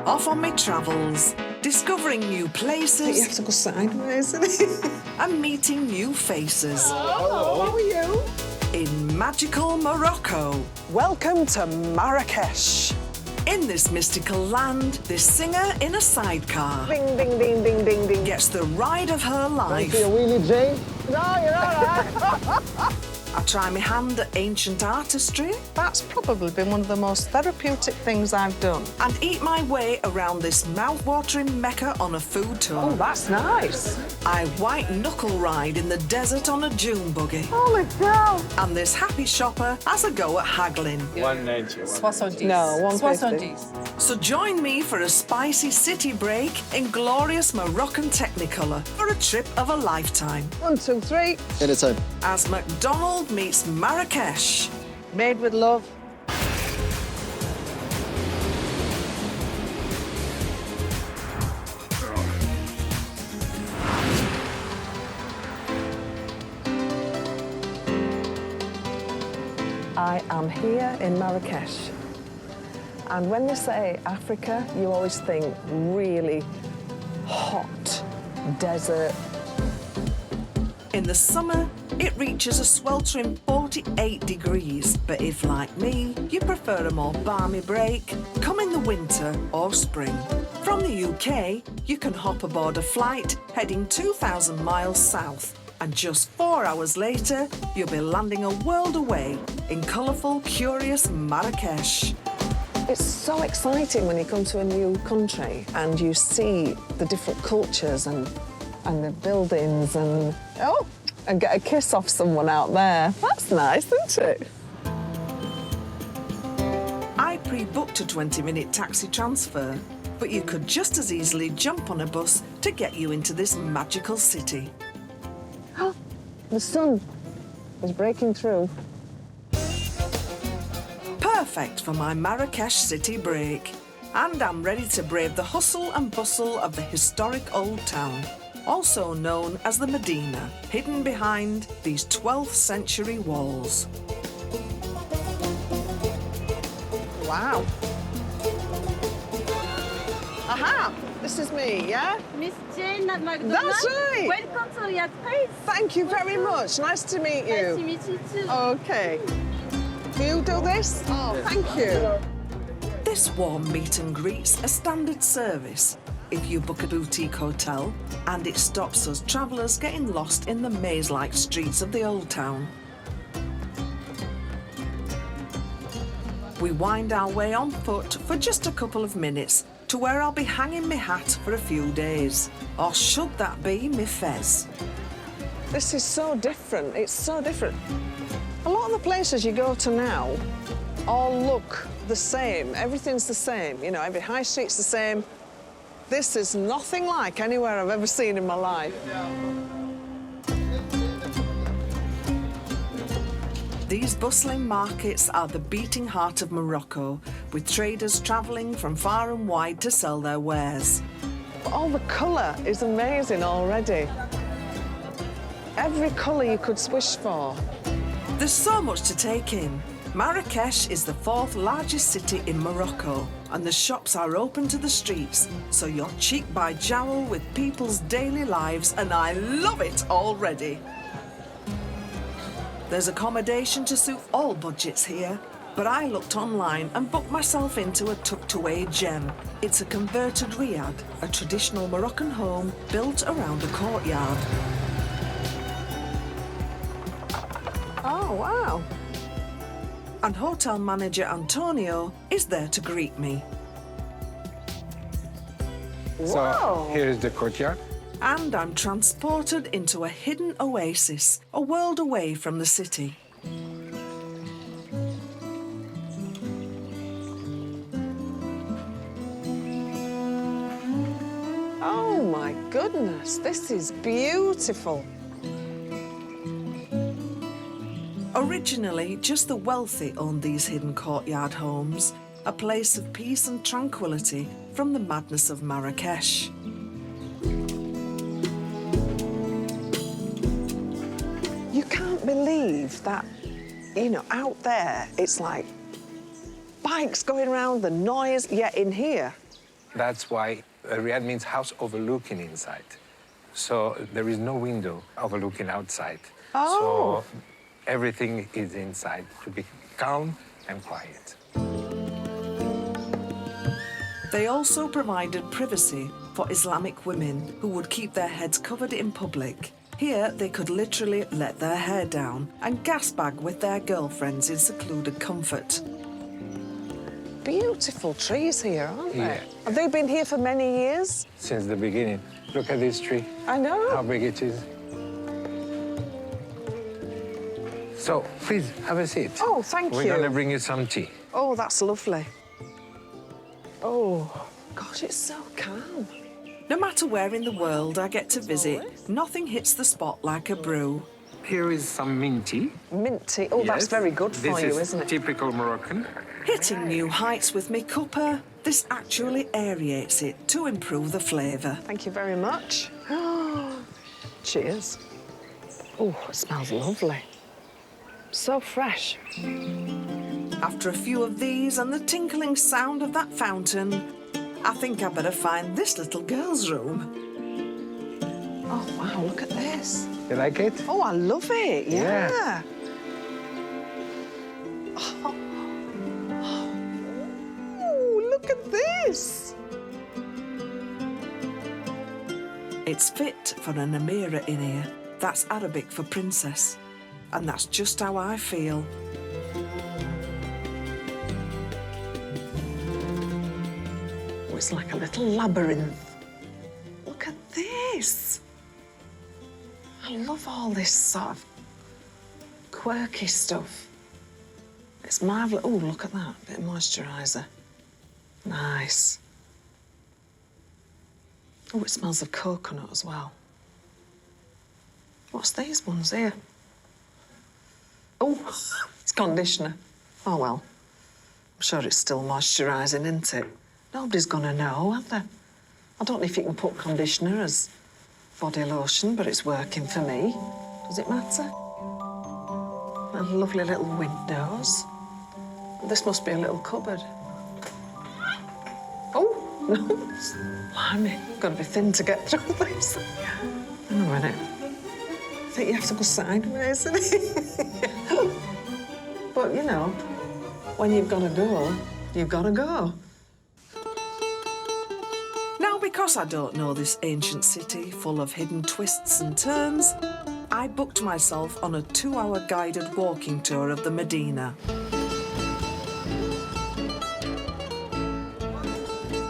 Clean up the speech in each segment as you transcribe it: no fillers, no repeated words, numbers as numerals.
Off on my travels, discovering new You places have to go sideways, isn't it? and meeting new faces Hello, how are you? in magical Morocco. Welcome to Marrakesh. In this mystical land, this singer in a sidecar Ding, ding, ding, ding, ding, ding. gets the ride of her life. See a wheelie, Jane? No, you're all right. I try my hand at ancient artistry That's probably been one of the most therapeutic things I've done. and eat my way around this mouth-watering mecca on a food tour. Oh, that's nice. I white-knuckle ride in the desert on a dune buggy. Holy cow. And this happy shopper has a go at haggling. 190. 70. No, 150. 70. So join me for a spicy city break in glorious Moroccan Technicolor for a trip of a lifetime 1, 2, 3. Anytime. as McDonald meets Marrakesh. Made with love. I am here in Marrakesh. And when they say Africa, you always think really hot desert. In the summer, it reaches a sweltering 48 degrees. But if, like me, you prefer a more balmy break, come in the winter or spring. From the UK, you can hop aboard a flight heading 2,000 miles south. And just 4 hours later, you'll be landing a world away in colourful, curious Marrakesh. It's so exciting when you come to a new country and you see the different cultures and the buildings and get a kiss off someone out there. That's nice, isn't it? I pre-booked a 20-minute taxi transfer, but you could just as easily jump on a bus to get you into this magical city. The sun is breaking through. Perfect for my Marrakesh city break. And I'm ready to brave the hustle and bustle of the historic old town, also known as the Medina, hidden behind these 12th century walls. Wow. Aha! This is me, yeah? Miss Jane McDonald. That's right. Welcome to Riyadh Place. Thank you very much. Nice to meet Nice to you. meet you too. Okay. Do you do this? Oh, thank you. This warm meet and greet's a standard service if you book a boutique hotel, and it stops us travellers getting lost in the maze-like streets of the old town. We wind our way on foot for just a couple of minutes to where I'll be hanging my hat for a few days. Or should that be my fez? This is so different. It's so different. A lot of the places you go to now all look the same. Everything's the same. You know, every high street's the same. This is nothing like anywhere I've ever seen in my life. These bustling markets are the beating heart of Morocco, with traders travelling from far and wide to sell their wares. But all the colour is amazing already. Every colour you could wish for. There's so much to take in. Marrakesh is the 4th largest city in Morocco, and the shops are open to the streets, so you're cheek by jowl with people's daily lives, and I love it already. There's accommodation to suit all budgets here, but I looked online and booked myself into a tucked-away gem. It's a converted riad, a traditional Moroccan home built around a courtyard. Oh, wow. And hotel manager Antonio is there to greet me. So Whoa. here is the courtyard. And I'm transported into a hidden oasis, a world away from the city. Oh, my goodness. This is beautiful. Originally, just the wealthy owned these hidden courtyard homes, a place of peace and tranquility from the madness of Marrakesh. You can't believe that, you know, out there, it's like bikes going around, the noise, yet in here, That's why Riyadh means house overlooking inside. So there is no window overlooking outside. Oh. So everything is inside to be calm and quiet. They also provided privacy for Islamic women who would keep their heads covered in public. Here, they could literally let their hair down and gasbag with their girlfriends in secluded comfort. Beautiful trees here, aren't they? Yeah. Have they been here for many years? Since the beginning. Look at this tree. I know. How big it is. So, please, have a seat. Oh, thank you. We're going to bring you some tea. Oh, that's lovely. Oh, gosh, it's so calm. No matter where in the world I get to visit, nothing hits the spot like a brew. Here is some mint tea. Mint tea. Oh, that's Yes. very good for This you, is isn't it? typical Moroccan. Hitting new heights with me cuppa, this actually aerates it to improve the flavour. Thank you very much. Cheers. Oh, it smells lovely. So fresh. After a few of these and the tinkling sound of that fountain, I think I better find this little girl's room. Oh, wow, look at this. You like it? Oh, I love it, yeah. Yeah. Oh, look at this. It's fit for an Amira in here. That's Arabic for princess. And that's just how I feel. Oh, it's like a little labyrinth. Look at this. I love all this sort of quirky stuff. It's marvellous. Oh, look at that. Bit of moisturiser. Nice. Oh, it smells of coconut as well. What's these ones here? Oh, it's conditioner. Oh, well. I'm sure it's still moisturising, isn't it? Nobody's gonna know, have they? I don't know if you can put conditioner as body lotion, but it's working for me. Does it matter? And lovely little windows. This must be a little cupboard. Oh, no. Blimey, got to be thin to get through this. Hang on a minute. I think you have to go sideways, innit? But, you know, when you've got to go, you've got to go. Now, because I don't know this ancient city full of hidden twists and turns, I booked myself on a 2-hour guided walking tour of the Medina.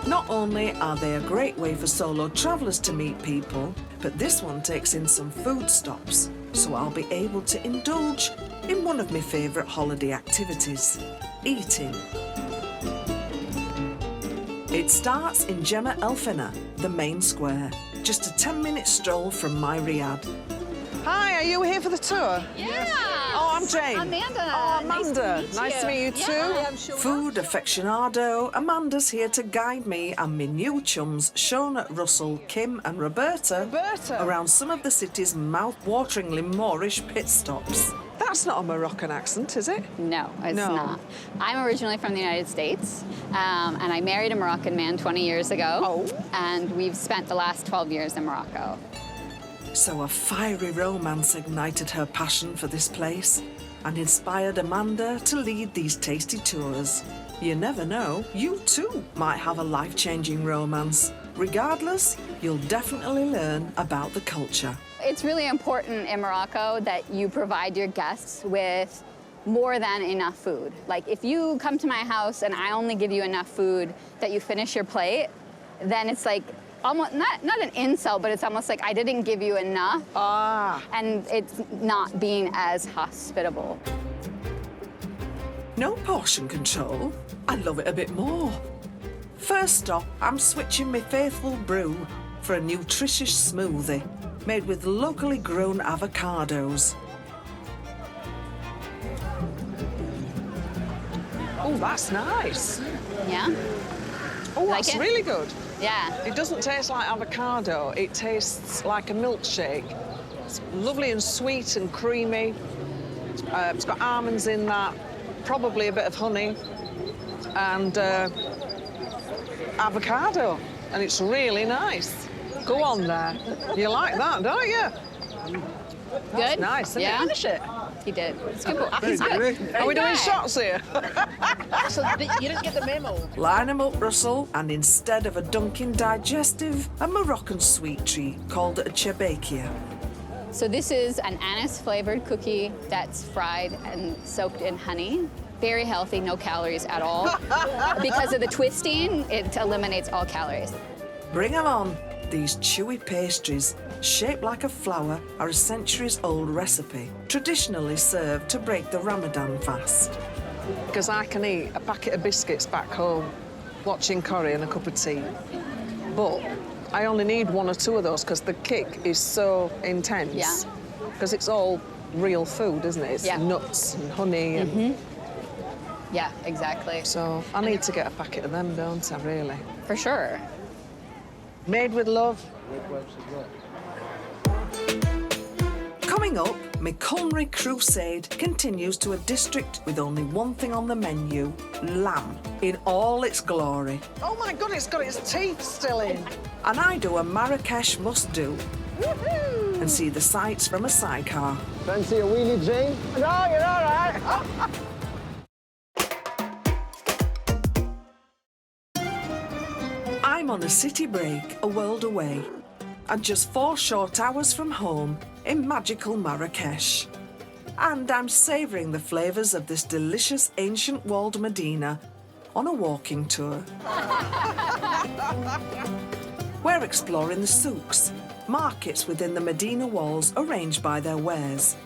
Not only are they a great way for solo travellers to meet people, but this one takes in some food stops, so I'll be able to indulge in one of my favourite holiday activities, eating. It starts in Gemma El Fena, the main square, just a 10-minute stroll from my Riyadh. Hi, are you here for the tour? Yeah. Oh, I'm Jane. Amanda. Oh, Amanda. Nice to meet you too. Yeah. Food aficionado, Amanda's here to guide me and my new chums, Shona, Russell, Kim and Roberta, around some of the city's mouth-wateringly Moorish pit stops. That's not a Moroccan accent, is it? No, it's No. not. I'm originally from the United States, and I married a Moroccan man 20 years ago. Oh. And we've spent the last 12 years in Morocco. So a fiery romance ignited her passion for this place and inspired Amanda to lead these tasty tours. You never know, you too might have a life-changing romance. Regardless, you'll definitely learn about the culture. It's really important in Morocco that you provide your guests with more than enough food. Like, if you come to my house and I only give you enough food that you finish your plate, then it's like almost not an insult, but it's almost like I didn't give you enough. And it's not being as hospitable. No portion control. I love it a bit more. First stop, I'm switching my faithful brew for a nutritious smoothie made with locally grown avocados. Oh, that's nice. Yeah? Oh, Like that's it? really good. Yeah. It doesn't taste like avocado. It tastes like a milkshake. It's lovely and sweet and creamy. It's got almonds in that, probably a bit of honey. And avocado, and it's really nice. Go on there. You like that, don't you? Good? Nice. Did Yeah. you finish it? He did. It's good. He's good. Are we doing Good. shots here? So you didn't get the memo. Line 'em up, Russell, and instead of a Dunkin' digestive, a Moroccan sweet treat called a chebekia. So this is an anise-flavored cookie that's fried and soaked in honey. Very healthy, no calories at all. Because of the twisting, it eliminates all calories. Bring 'em on. These chewy pastries, shaped like a flower, are a centuries-old recipe, traditionally served to break the Ramadan fast. Because I can eat a packet of biscuits back home, watching curry and a cup of tea. But I only need one or two of those because the kick is so intense. Yeah. Because it's all real food, isn't it? It's Yeah. nuts and honey. And Yeah, exactly. so I need to get a packet of them, don't I, really? For sure. Made with love. Coming up, my culinary crusade continues to a district with only one thing on the menu: lamb in all its glory. Oh my God, it's got its teeth still in. And I do a Marrakesh must-do and see the sights from a sidecar. Fancy a wheelie, Jane? No, you're all right. I'm on a city break, a world away, and just 4 short hours from home in magical Marrakesh. And I'm savouring the flavours of this delicious ancient walled Medina on a walking tour. We're exploring the souks, markets within the Medina walls arranged by their wares.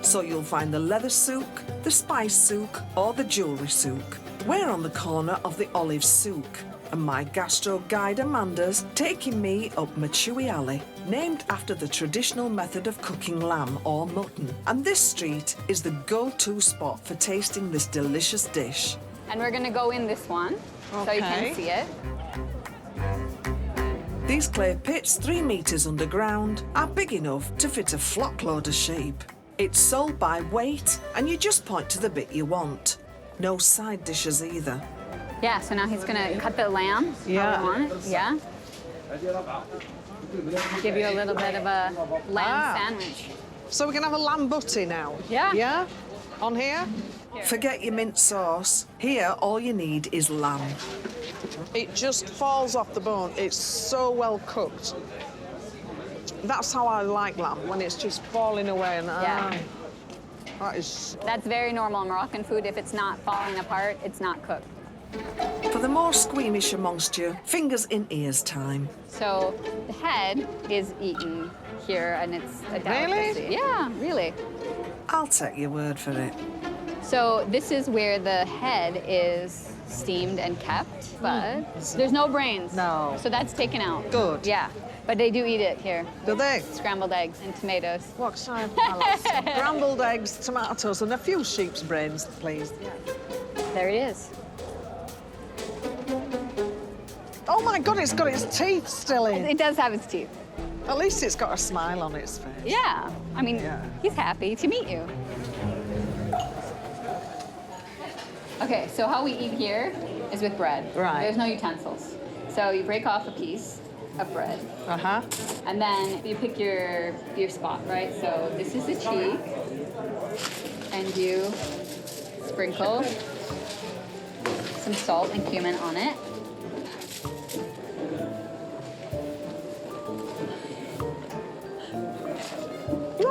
So you'll find the leather souk, the spice souk, or the jewellery souk. We're on the corner of the olive souk, and my gastro guide Amanda's taking me up Machui Alley, named after the traditional method of cooking lamb or mutton. And this street is the go-to spot for tasting this delicious dish. And we're gonna go in this one so you Okay. can see it. These clay pits, 3 metres underground, are big enough to fit a flockload of sheep. It's sold by weight, and you just point to the bit you want. No side dishes either. Yeah, so now he's gonna cut the lamb. how Yeah. we want it. Yeah. Give you a little bit of a lamb sandwich. So we can have a lamb butty now? Yeah. Yeah? On here? Forget your mint sauce. Here, all you need is lamb. It just falls off the bone. It's so well cooked. That's how I like lamb, when it's just falling away and Yeah. that is... That's very normal in Moroccan food. If it's not falling apart, it's not cooked. For the more squeamish amongst you, fingers in ears time. So the head is eaten here, and it's a delicacy. Really? Yeah, really. I'll take your word for it. So this is where the head is steamed and kept, but there's no brains. No. So that's taken out. Good. Yeah, but they do eat it here. Do they? Scrambled eggs and tomatoes. What kind of scrambled eggs, tomatoes, and a few sheep's brains, please. There it is. Oh my God, it's got its teeth still in. It does have its teeth. At least it's got a smile on its face. Yeah, I mean, Yeah. he's happy to meet you. Okay, so how we eat here is with bread. Right. There's no utensils. So you break off a piece of bread, Uh-huh. and then you pick your spot, right? So this is the cheek, and you sprinkle some salt and cumin on it.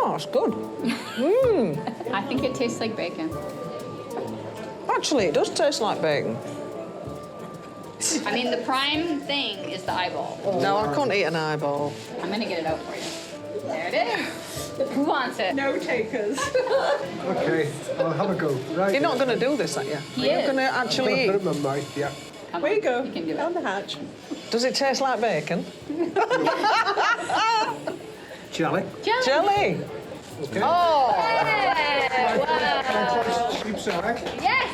Oh, it's good. I think it tastes like bacon. Actually, it does taste like bacon. I mean, the prime thing is the eyeball. No, I couldn't eat an eyeball. I'm gonna get it out for you. There it is. Who wants it? No takers. Okay, I'll have a go. Right. You're not going to do this, are you? He You're is. going to I'm actually gonna eat. put it in my mouth, yeah. Come Where on, you go? You can do it. Down the hatch. Does it taste like bacon? Jelly. Jelly. Okay. Oh! Hey, wow. Sheep's eye. Yes!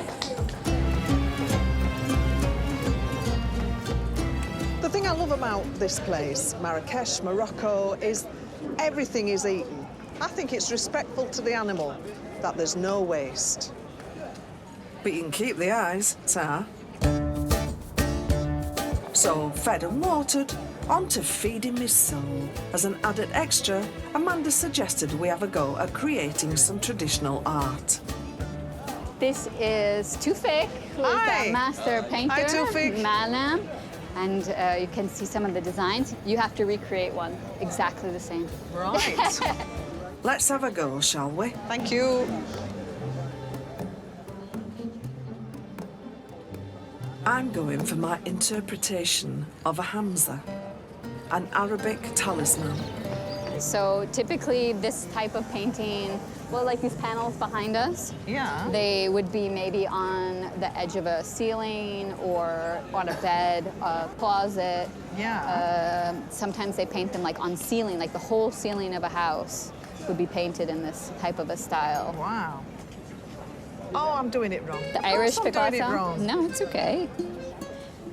The thing I love about this place, Marrakesh, Morocco, is everything is eaten. I think it's respectful to the animal that there's no waste. But you can keep the eyes, Ta. So, fed and watered, on to feeding me soul. As an added extra, Amanda suggested we have a go at creating some traditional art. This is Tufik, who is Hi. the master painter. Hi, Tufik. Malam. And you can see some of the designs. You have to recreate one exactly the same. Right. Let's have a go, shall we? Thank you. I'm going for my interpretation of a Hamza, an Arabic talisman. So typically this type of painting, well, like these panels behind us, Yeah. they would be maybe on the edge of a ceiling or on a bed, a closet. Yeah. Sometimes they paint them like on ceiling, like the whole ceiling of a house would be painted in this type of a style. Wow. Oh, I'm doing it wrong. The Irish I'm doing it Picasso? wrong. No, it's okay.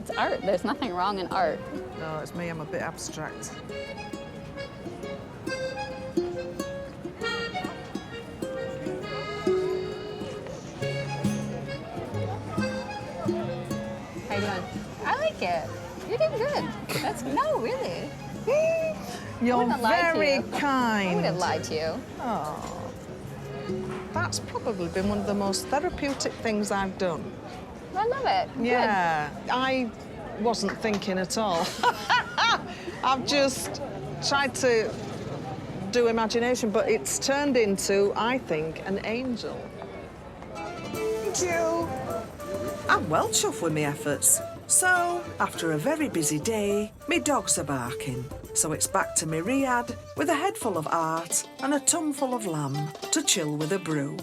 It's art. There's nothing wrong in art. No, it's me. I'm a bit abstract. How you doing? I like it. You're doing good. That's no, really. You're wouldn't have lied to very you. kind. I wouldn't lie to you. Oh. That's probably been one of the most therapeutic things I've done. I love it. Yeah. I wasn't thinking at all. I've just tried to do imagination, but it's turned into, I think, an angel. Thank you. I'm well chuffed with my efforts. So, after a very busy day, me dogs are barking. So it's back to me Riyadh with a head full of art and a tum full of lamb to chill with a brew.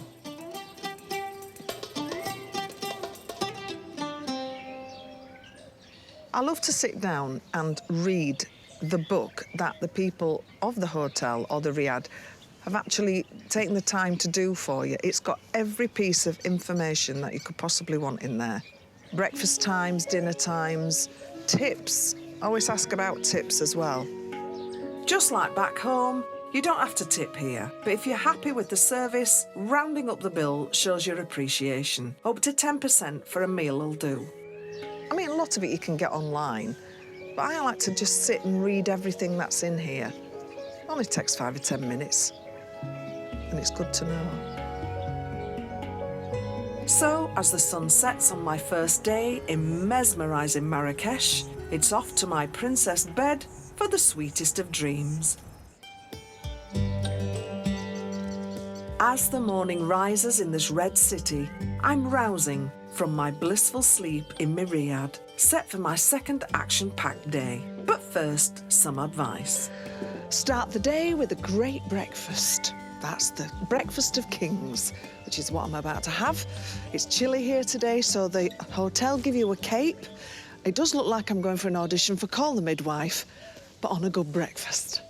I love to sit down and read the book that the people of the hotel or the Riyadh have actually taken the time to do for you. It's got every piece of information that you could possibly want in there. Breakfast times, dinner times, tips. I always ask about tips as well. Just like back home, you don't have to tip here, but if you're happy with the service, rounding up the bill shows your appreciation. Up to 10% for a meal will do. I mean, a lot of it you can get online, but I like to just sit and read everything that's in here. It only takes 5 or 10 minutes, and it's good to know. So, as the sun sets on my first day in mesmerising Marrakesh, it's off to my princess bed for the sweetest of dreams. As the morning rises in this red city, I'm rousing from my blissful sleep in my Riyadh, set for my second action-packed day. But first, some advice. Start the day with a great breakfast. That's the breakfast of kings, which is what I'm about to have. It's chilly here today, so the hotel give you a cape. It does look like I'm going for an audition for Call the Midwife, but on a good breakfast.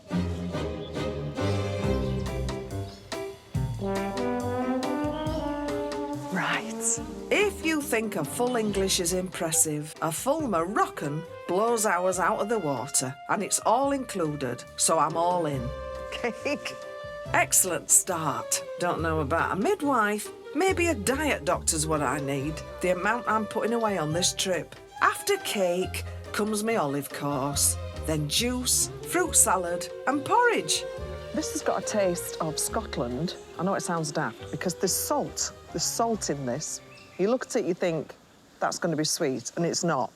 Right. If you think a full English is impressive, a full Moroccan blows ours out of the water, and it's all included, so I'm all in. Cake. Excellent start. Don't know about a midwife. Maybe a diet doctor's what I need. The amount I'm putting away on this trip. After cake comes my olive course, then juice, fruit salad and porridge. This has got a taste of Scotland. I know it sounds daft because there's salt. There's salt in this. You look at it, you think that's going to be sweet, and it's not.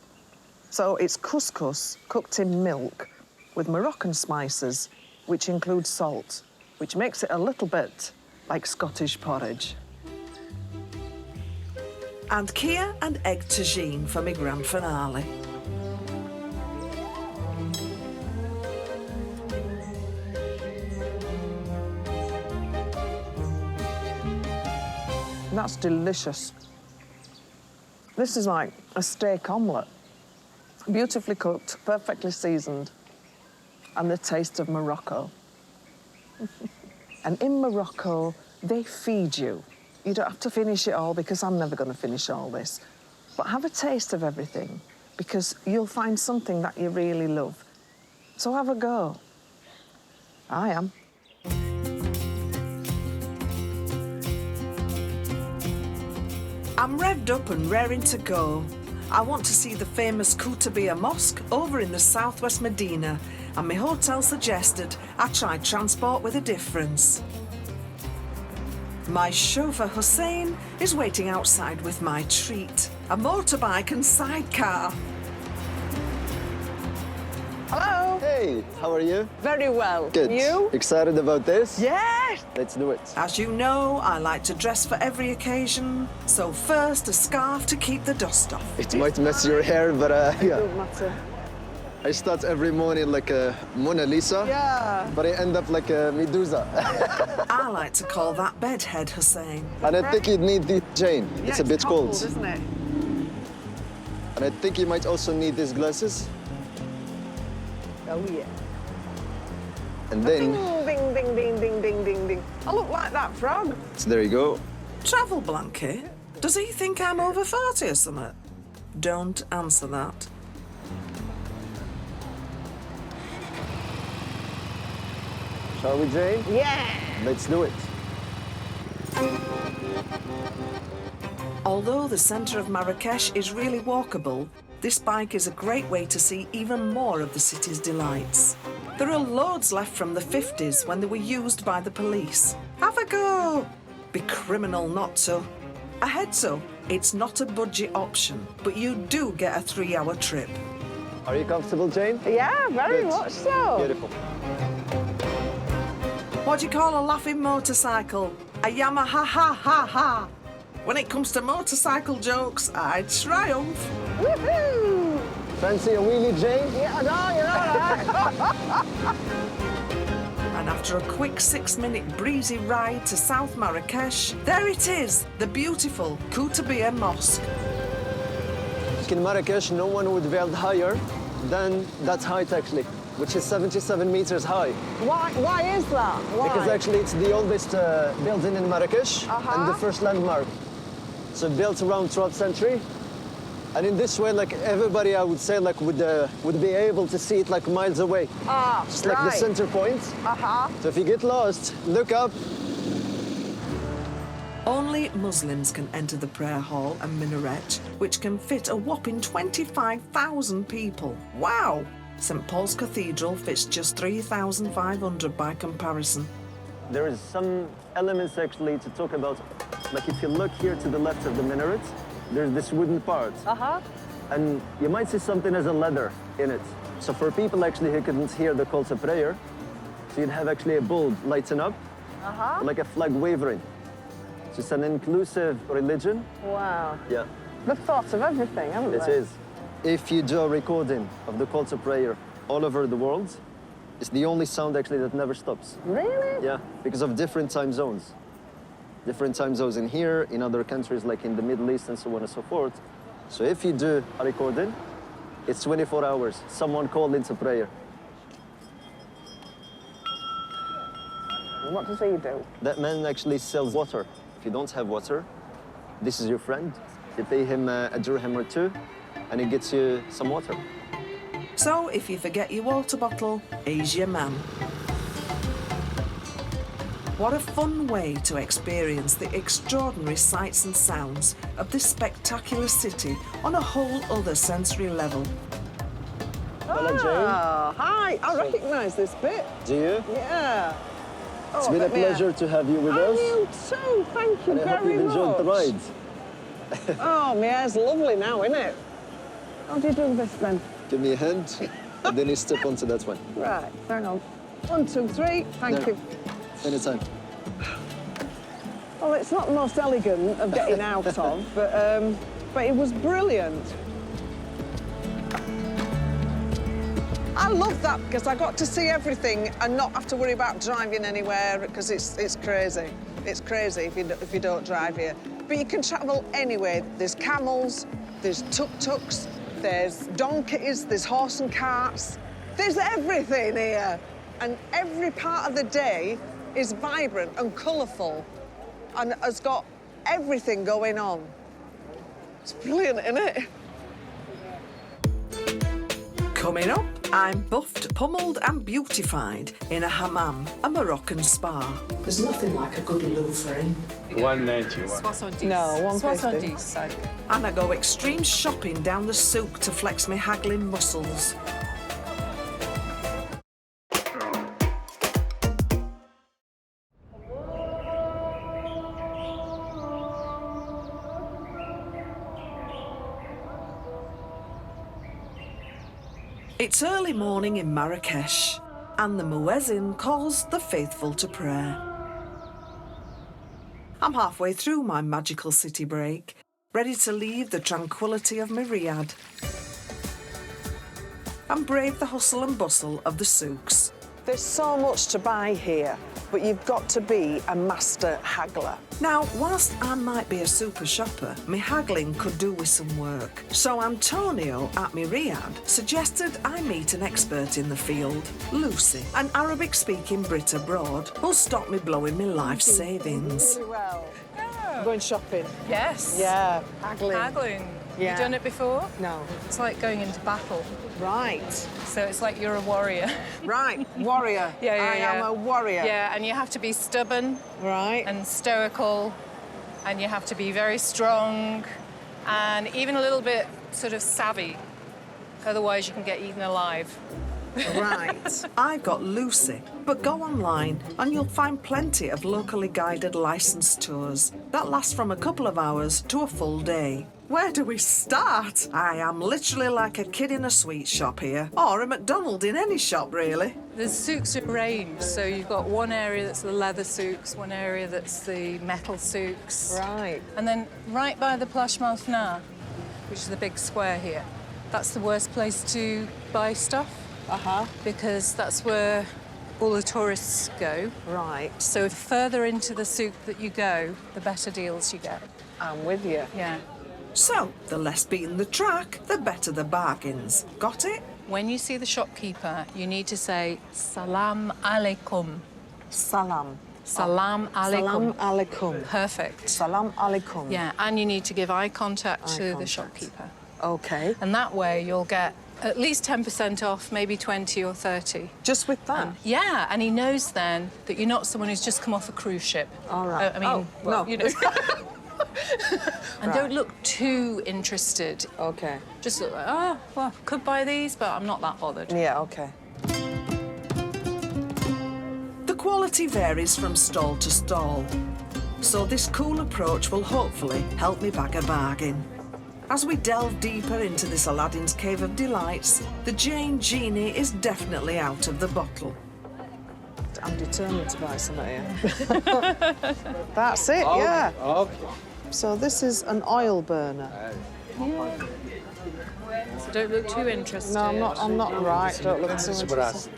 So it's couscous cooked in milk with Moroccan spices, which include salt, which makes it a little bit like Scottish porridge. And Kia and egg tagine for my grand finale. That's delicious. This is like a steak omelette. Beautifully cooked, perfectly seasoned, and the taste of Morocco. And in Morocco, they feed you. You don't have to finish it all because I'm never going to finish all this. But have a taste of everything because you'll find something that you really love. So have a go. I am. I'm revved up and raring to go. I want to see the famous Koutabia Mosque over in the southwest Medina, and my hotel suggested I try transport with a difference. My chauffeur Hussein is waiting outside with my treat, a motorbike and sidecar. Hello. Hey, how are you? Very well. Good. You? Excited about this? Yes. Let's do it. As you know, I like to dress for every occasion, so first a scarf to keep the dust off. It might mess your hair, but yeah. Don't matter. I start every morning like a Mona Lisa, Yeah. but I end up like a Medusa. I like to call that bedhead Hussein. And I think you'd need the Jane. It's a bit cold. Isn't it? And I think you might also need these glasses. Oh, yeah. And then, Ding, ding, ding, ding, ding, ding, ding. I look like that frog. so there you go. Travel blanket? Does he think I'm over 40 or something? Don't answer that. Shall we, Jane? Yeah. Let's do it. Although the centre of Marrakesh is really walkable, this bike is a great way to see even more of the city's delights. There are loads left from the 50s when they were used by the police. Have a go! Be criminal not to. A heads up, it's not a budget option, but you do get a 3-hour trip. Are you comfortable, Jane? Yeah, very Good. much so. Beautiful. What do you call a laughing motorcycle? A Yamaha ha ha ha. When it comes to motorcycle jokes, I triumph. Woohoo! Fancy a wheelie, Jane? Yeah, no, you're all right. And after a quick 6-minute breezy ride to South Marrakesh, there it is, the beautiful Koutabia Mosque. In Marrakesh, no one would build higher than that height, actually, which is 77 meters high. Why is that? Why? Because actually it's the oldest building in Marrakesh and the first landmark. So built around 12th century. And in this way, like everybody, I would say, like would be able to see it like miles away. Just like the center point. So if you get lost, look up. Only Muslims can enter the prayer hall and minaret, which can fit a whopping 25,000 people. Wow! St Paul's Cathedral fits just 3,500 by comparison. There is some elements actually to talk about. Like if you look here to the left of the minaret, there's this wooden part. And you might see something as a ladder in it. So for people actually who couldn't hear the call to prayer, so you'd have actually a bulb lighten up, like a flag wavering. So it's an inclusive religion. Wow. Yeah, They've thought of everything, haven't it they? is. If you do a recording of the call to prayer all over the world, it's the only sound actually that never stops. Really? Yeah, because of different time zones. Different time zones in here, in other countries like in the Middle East and so on and so forth. So if you do a recording, it's 24 hours. Someone called into prayer. And what does he do? That man actually sells water. If you don't have water, this is your friend. You pay him a dirham or two, and he gets you some water. So if you forget your water bottle, he's your man. What a fun way to experience the extraordinary sights and sounds of this spectacular city on a whole other sensory level. Hello, Jane. Oh, hi. I recognise this bit. Do you? Yeah. It's been a pleasure to have you with us. You too. Thank you And I hope very you've enjoyed the much. ride. Oh, my hair's lovely now, isn't it? How do you do this then? Give me a hand, and then you step onto that one. Right, hang on. 1, 2, 3. Thank No. you. Anytime. Well, it's not the most elegant of getting out of, but it was brilliant. I love that because I got to see everything and not have to worry about driving anywhere because it's crazy. It's crazy if you don't drive here. But you can travel anywhere. There's camels, there's tuk-tuks, there's donkeys, there's horse and carts. There's everything here. And every part of the day is vibrant and colourful and has got everything going on. It's brilliant, isn't it? Coming up, I'm buffed, pummeled and beautified in a hammam, a Moroccan spa. There's nothing like a good loo for him. 190. No, 150. And I go extreme shopping down the souk to flex my haggling muscles. It's early morning in Marrakesh, and the muezzin calls the faithful to prayer. I'm halfway through my magical city break, ready to leave the tranquility of my riad and brave the hustle and bustle of the souks. There's so much to buy here, but you've got to be a master haggler. Now, whilst I might be a super shopper, my haggling could do with some work. So Antonio at my riad suggested I meet an expert in the field, Lucy, an Arabic-speaking Brit abroad, who'll stop me blowing my life savings. Really well. Going shopping. Yes. Yeah, haggling. Haggling. Yeah. You done it before? No. It's like going into battle. Right. So it's like you're a warrior. Right, warrior. Yeah, I am a warrior. Yeah, and you have to be stubborn Right. and stoical, and you have to be very strong and even a little bit sort of savvy. Otherwise, you can get eaten alive. Right. I've got Lucy, but go online and you'll find plenty of locally guided licensed tours that last from a couple of hours to a full day. Where do we start? I am literally like a kid in a sweet shop here, or a McDonald in any shop, really. The souks are arranged, so you've got one area that's the leather souks, one area that's the metal souks. Right. And then right by the Place Malfna, which is the big square here, that's the worst place to buy stuff. Because that's where all the tourists go. Right. So the further into the souk that you go, the better deals you get. I'm with you. Yeah. So, the less beaten the track, the better the bargains. Got it? When you see the shopkeeper, you need to say, Salam alaikum. Salam. Salam alaikum. Salam alaikum. Perfect. Salam alaikum. Yeah, and you need to give eye contact Eye to the contact. shopkeeper. Okay. And that way you'll get at least 10% off, maybe 20 or 30. Just with that? Yeah, and he knows then that you're not someone who's just come off a cruise ship. All right. I mean, well, no. you know. And Right. don't look too interested. Okay. Just look like, oh, well, could buy these, but I'm not that bothered. Yeah, okay. The quality varies from stall to stall, so this cool approach will hopefully help me bag a bargain. As we delve deeper into this Aladdin's Cave of Delights, the Jane Genie is definitely out of the bottle. I'm determined to buy some here. That's it, yeah. Okay. So this is an oil burner. So don't look too interested. No, I'm not right. Don't look too interested.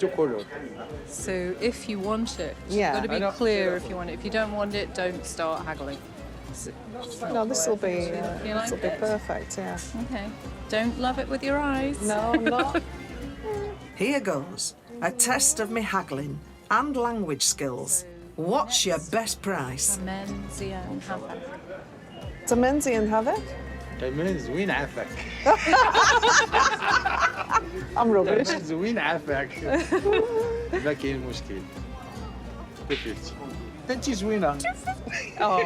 So if you want it, Yeah. you've got to be clear if you want it. If you don't want it, don't start haggling. No, this will be You like it? perfect, yeah. Okay. Don't love it with your eyes. No, I'm not. Here goes, a test of me haggling and language skills. What's your best price? Menzian Havoc. It's a Menzian Havoc. زوين عافاك. I'm rubbish. زوين عافاك. ما كاين مشكل. 250. انت زوينة. Oh,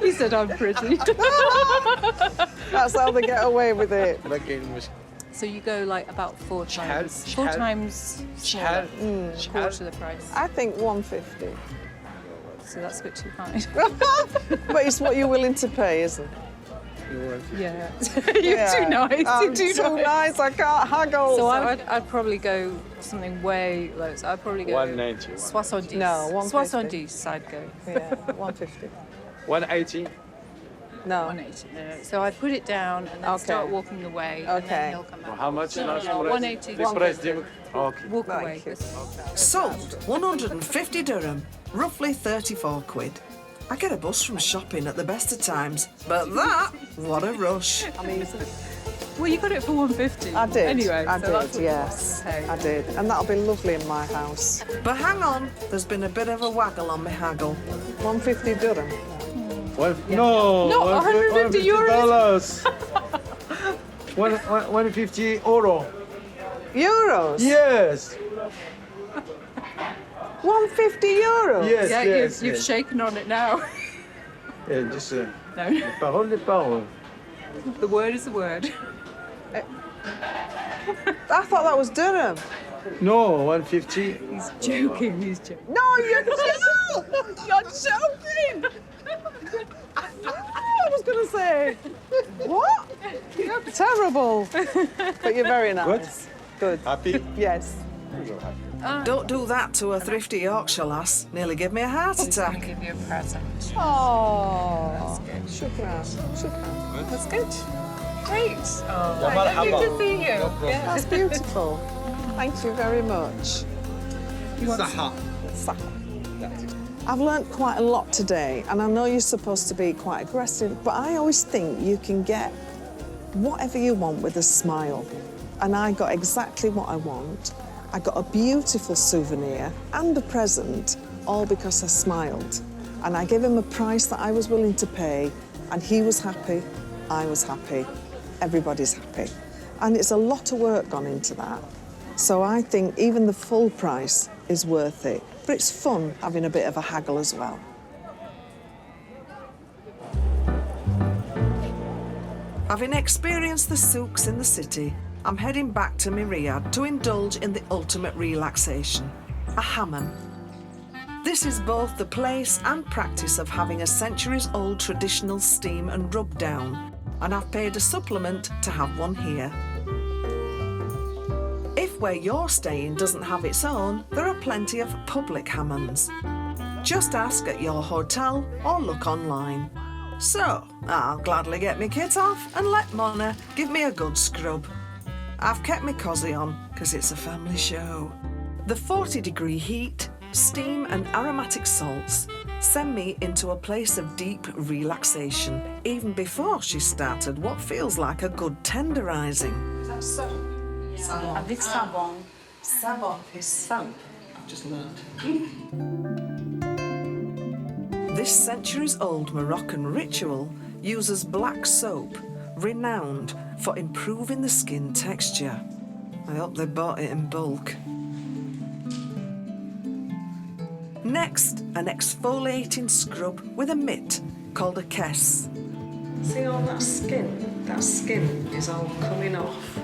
He said I'm pretty. that's how they get away with it. ما كاين مشكل. So you go like about four شحال- times. Four شحال- times شحال- smaller. Quarter the price. I think 150. So that's a bit too high. But it's what you're willing to pay, isn't it? Yeah. You're too nice. I'm You're too nice. I can't haggle. So I'd probably go something way low. So I'd probably go 190. 70. No, 150. 70 I'd go. Yeah, 150. 180. No. 180. No. So I'd put it down and then Okay. start walking away. And Okay. then he'll come back. How much? 180. The price ديالك. Okay. Walk Thank away. you. Sold 150 dirham, roughly 34 quid. I get a bus from shopping at the best of times, but that, what a rush. Well, you got it for 150. I did. Anyway, I so did, that's what yes. you pay. I did. And that'll be lovely in my house. But hang on, there's been a bit of a waggle on me haggle. 150 dirham. No. No, 150 euros. $150 euro. Euros? Yes. 150 euros? Yes, Yeah, yes. you've yes. shaken on it now. Yeah, just No, parole des paroles. the word is the word. I thought that was dirham. No, 150. He's joking, he's joking. No, you're not! You're joking! I was going to say, what? You're terrible. But you're very nice. Good. Happy? Yes. Don't do that to a thrifty Yorkshire lass. Nearly give me a heart I'm attack. gonna give you a present. Oh, shukran. Shukran. That's good. Great. Oh, marhaba. lovely to see you. Yeah. That's beautiful. Thank you very much. Saha. I've learnt quite a lot today, and I know you're supposed to be quite aggressive, but I always think you can get whatever you want with a smile. And I got exactly what I want. I got a beautiful souvenir and a present, all because I smiled. And I gave him a price that I was willing to pay, and he was happy, I was happy, everybody's happy. And it's a lot of work gone into that. So I think even the full price is worth it. But it's fun having a bit of a haggle as well. Having experienced the souks in the city, I'm heading back to Riyadh to indulge in the ultimate relaxation, a hammam. This is both the place and practice of having a centuries-old traditional steam and rub down, and I've paid a supplement to have one here. If where you're staying doesn't have its own, there are plenty of public hammams. Just ask at your hotel or look online. So, I'll gladly get my kit off and let Mona give me a good scrub. I've kept my cosy on, because it's a family show. The 40-degree heat, steam and aromatic salts send me into a place of deep relaxation, even before she started what feels like a good tenderising. That's so. Avec savon. Savon is soap. I've just learned. This centuries-old Moroccan ritual uses black soap, renowned for improving the skin texture. I hope they bought it in bulk. Next, an exfoliating scrub with a mitt called a kess. See all that skin? That skin is all coming off.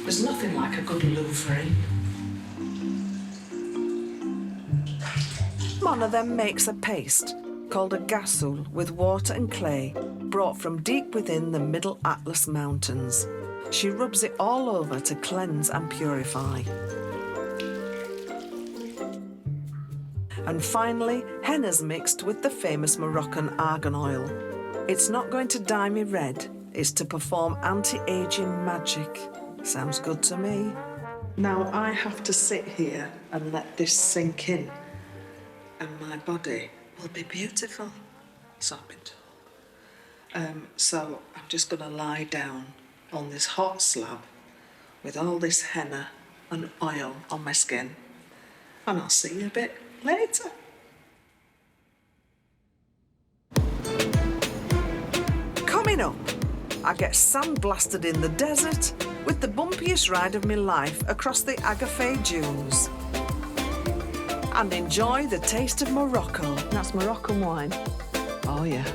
There's nothing like a good louvre. Mona then makes a paste called a gassoul with water and clay brought from deep within the Middle Atlas Mountains. She rubs it all over to cleanse and purify. And finally, henna's mixed with the famous Moroccan argan oil. It's not going to dye me red, it's to perform anti-aging magic. Sounds good to me. Now I have to sit here and let this sink in, and my body will be beautiful. So I've been told. So I'm just going to lie down on this hot slab with all this henna and oil on my skin, and I'll see you a bit later. Coming up, I get sandblasted in the desert with the bumpiest ride of my life across the Agafay dunes. And enjoy the taste of Morocco. That's Moroccan wine. Oh, yeah.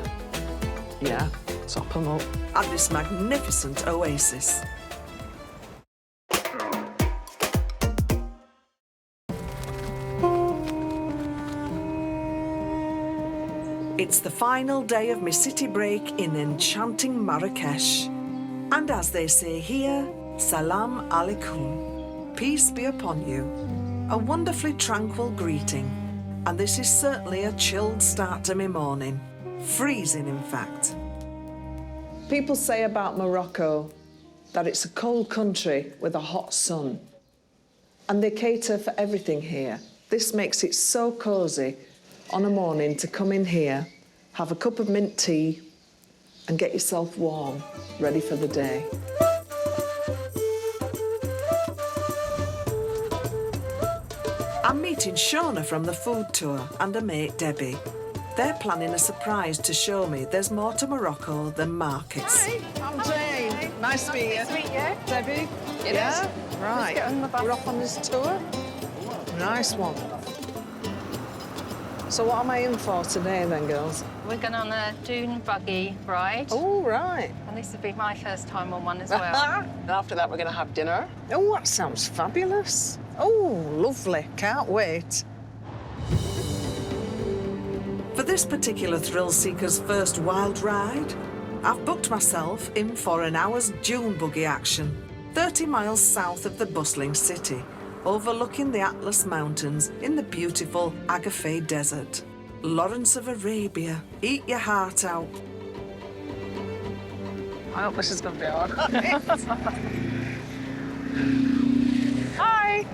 Yeah, top 'em up. At this magnificent oasis. It's the final day of my city break in enchanting Marrakesh. And as they say here, Salam alaikum, peace be upon you. A wonderfully tranquil greeting. And this is certainly a chilled start to my morning. Freezing, in fact. People say about Morocco that it's a cold country with a hot sun. And they cater for everything here. This makes it so cosy on a morning to come in here, have a cup of mint tea, and get yourself warm, ready for the day. I'm meeting Shona from the food tour and her mate Debbie. They're planning a surprise to show me there's more to Morocco than markets. Hi, I'm Jane. Nice to meet you. Nice to meet you. Debbie? It yeah? is. Right. Let's get on the bus. We're off on this tour. Nice one. So what am I in for today then, girls? We're going on a dune buggy ride. Oh, right. And this will be my first time on one as well. And after that, we're going to have dinner. Oh, that sounds fabulous. Oh, lovely. Can't wait. For this particular thrill seeker's first wild ride, I've booked myself in for an hour's dune buggy action, 30 miles south of the bustling city, overlooking the Atlas Mountains in the beautiful Agafay Desert. Lawrence of Arabia, eat your heart out. I hope this is going to be all right. Hi.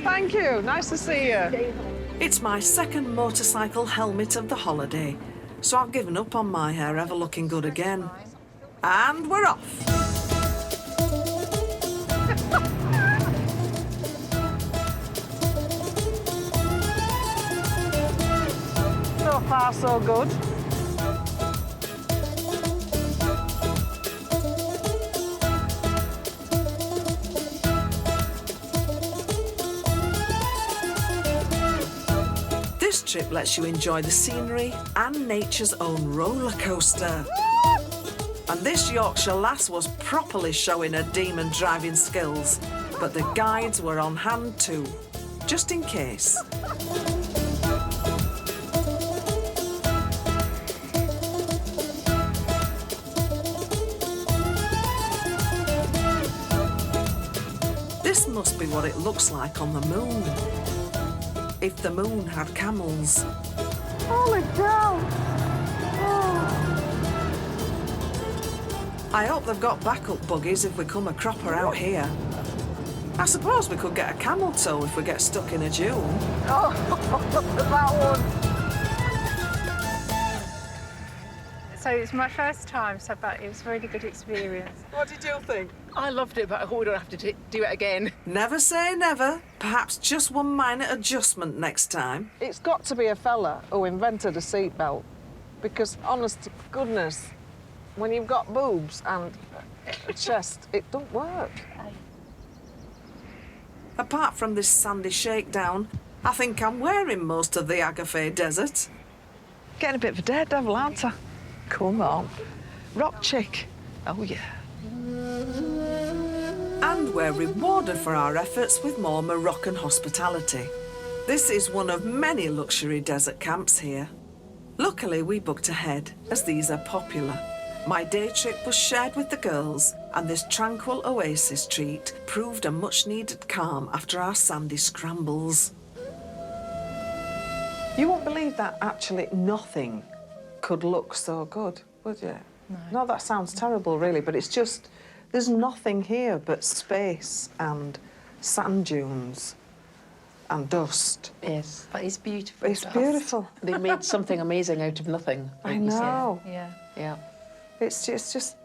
Thank you. Nice to see you. It's my second motorcycle helmet of the holiday, so I've given up on my hair ever looking good again. And we're off. So far, so good. This trip lets you enjoy the scenery and nature's own roller coaster. And this Yorkshire lass was properly showing her demon driving skills, but the guides were on hand too, just in case. This must be what it looks like on the moon. If the moon had camels. Holy cow! I hope they've got backup buggies if we come a cropper out here. I suppose we could get a camel tow if we get stuck in a dune. Oh, that one. So it's my first time, but it was a really good experience. What did you think? I loved it, but I hope we don't have to do it again. Never say never. Perhaps just one minor adjustment next time. It's got to be a fella who invented a seatbelt, because honest to goodness, when you've got boobs and a chest, it don't work. Apart from this sandy shakedown, I think I'm wearing most of the Agafay Desert. Getting a bit of a daredevil, aren't I? Come on. Rock chick. Oh, yeah. And we're rewarded for our efforts with more Moroccan hospitality. This is one of many luxury desert camps here. Luckily, we booked ahead, as these are popular. My day trip was shared with the girls, and this tranquil oasis treat proved a much-needed calm after our sandy scrambles. You won't believe that actually nothing could look so good, would you? No, that sounds terrible, really, but it's just, there's nothing here but space and sand dunes and dust. Yes. But it's beautiful. It's beautiful. They made something amazing out of nothing. I know. Yeah. Yeah. It's just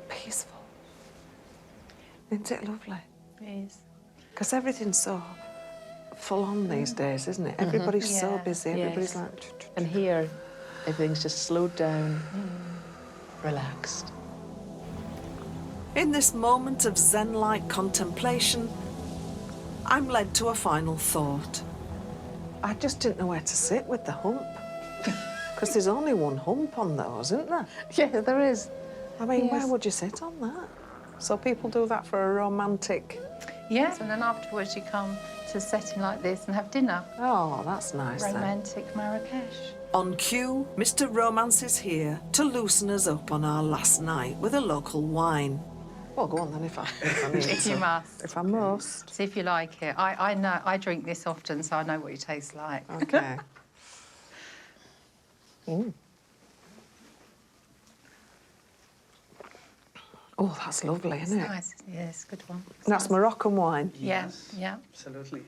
peaceful. Isn't it lovely? It is. Because everything's so full on these days, isn't it? Everybody's so Yeah. busy. Everybody's Yes. like... And here, everything's just slowed down, relaxed. In this moment of zen-like contemplation, I'm led to a final thought. I just didn't know where to sit with the hump. Because there's only one hump on those, isn't there? Yeah, there is. I mean, Yes. where would you sit on that? So people do that for a romantic... Yes, and then afterwards you come to a setting like this and have dinner. Oh, that's nice then. Romantic Marrakesh. On cue, Mr. Romance is here to loosen us up on our last night with a local wine. Well, go on then if I need If to. you must. If I must. See if you like it. I know, I drink this often, so I know what it tastes like. OK. Oh, that's lovely, isn't it? Nice. Yes, good one. That's Moroccan wine. Yeah, yeah. Absolutely.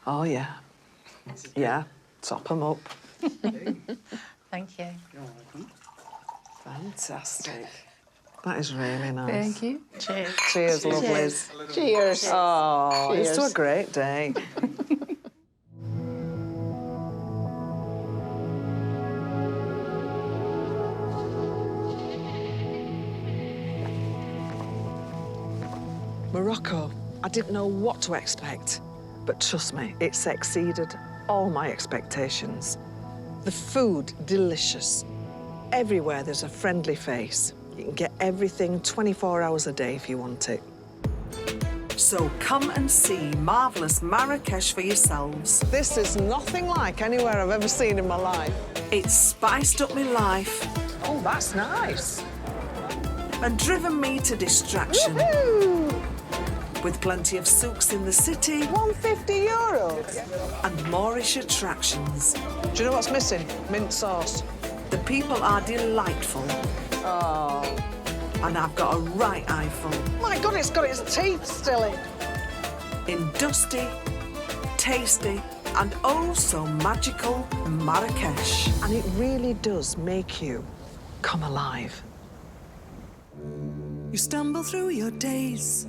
Oh, yeah. Yeah, top 'em up. Thank you. Fantastic. That is really nice. Thank you. Cheers. Cheers, lovelies. Cheers. Oh, it's to a Cheers. great day. Morocco, I didn't know what to expect, but trust me, it's exceeded all my expectations. The food, delicious. Everywhere there's a friendly face. You can get everything 24 hours a day if you want it. So come and see marvellous Marrakesh for yourselves. This is nothing like anywhere I've ever seen in my life. It's spiced up my life Oh, that's nice. and driven me to distraction. Woohoo! With plenty of souks in the city €150. and Moorish attractions. Do you know what's missing? Mint sauce. The people are delightful Oh. and I've got a right eyeful My God, it's got its teeth still in. in dusty, tasty and oh so magical Marrakesh. And it really does make you come alive. You stumble through your days,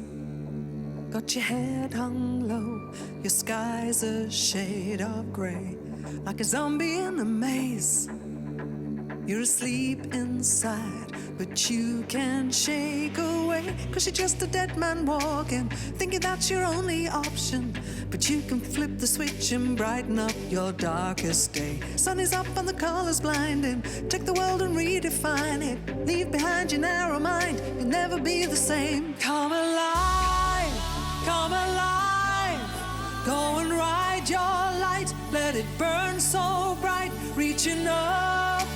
got your head hung low, your sky's a shade of grey, like a zombie in a maze. You're asleep inside, but you can't shake away, 'cause you're just a dead man walking, thinking that's your only option. But you can flip the switch and brighten up your darkest day. Sun is up and the colors blinding, take the world and redefine it. Leave behind your narrow mind, you'll never be the same. Come alive, come alive. Go and ride your light, let it burn so bright, reaching up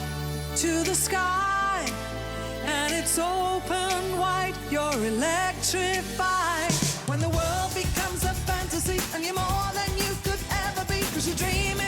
to the sky, and it's open wide, you're electrified. When the world becomes a fantasy and you're more than you could ever be, 'cause you dream